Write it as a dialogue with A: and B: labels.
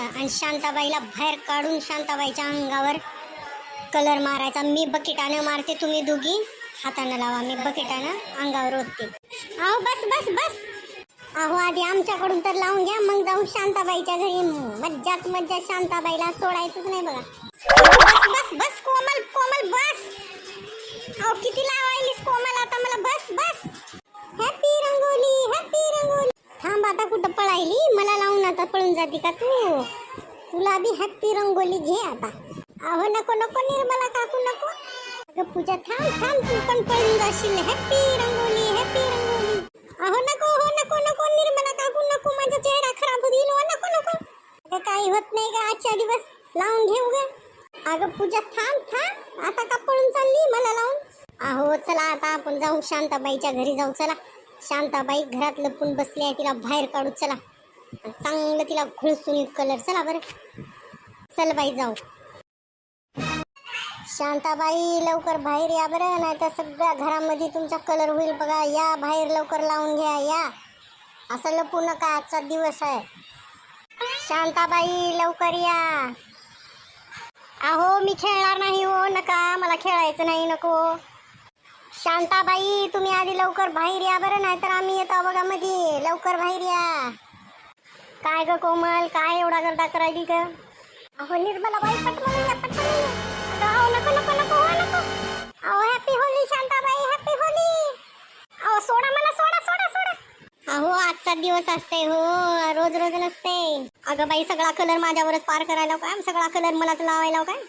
A: आणि शांताबाईला बाहेर काढून शांताबाईच्या अंगावर कलर मारायचा. मी बकेटानं मारते, तुम्ही दोघी हातानं लावा. मी बकेटानं अंगावर ओतते. अहो बस बस बस. अहो आधी आमच्याकडून तर लावून घ्या, मग जाऊ शांताबाईच्या घरी. मज्जाच मज्जा, शांताबाईला सोडायचंच नाही बघा. बस बस बस कोमल कोमल बस. अहो किती लावायलीस कोमल आता मला. बस बस. Happy rangoli happy rangoli. थांब आता, कुठं पळायली? मला लावून आता पळून जाती का तू? तुला बी हॅपी रंगोली घे आता. अहो नको नको निर्मला काकू नको. अगं पूजा थांब थांब, तू पण पळून जाशील. Happy rangoli happy rangoli. अहो नको हो नको नको निर्मला काकू नको, माझा चेहरा खराब होईल. हो नको नको. अगं काही होत नाही का, आजच्या दिवस लावून घेऊ ग. अगं पूजा थांब थांब, आता का पळून चालली मला लावून? अहो चला आता आपण जाऊ शांताबाईच्या घरी जाऊ. चला, शांताबाई घरात लपून बसली आहे, तिला बाहेर काढू. चला चांगलं तिला घुळसून कलर. चला बरं, चल बाई जाऊ. शांताबाई लवकर बाहेर या बरं, नाही तर सगळ्या घरामध्ये तुमचा कलर होईल बघा. या बाहेर लवकर लावून घ्या. या, असं लपू नका, आजचा दिवस आहे. शांताबाई लवकर या. अहो मी खेळणार नाही हो, नका मला खेळायचं नाही. नको. शांताबाई तुम्ही आधी लवकर बाहेर या बरं, नाहीतर आम्ही येतो बघा मध्ये. लवकर बाहेर या. काय ग कोमल, काय एवढा गर्दा करायली ग? अहो निर्मला बाई पटकन या पटकन या. अहो नको नको नको हो नको. अहो happy Holy Shantabai happy Holy. अहो सोडा मला, सोडा सोडा सोडा. अहो आजचा दिवस असते हो, रोज रोज नसते. अगं बाई सगळा कलर माझ्यावरच पार करायला काय, सगळा कलर मलाच लावायला काय?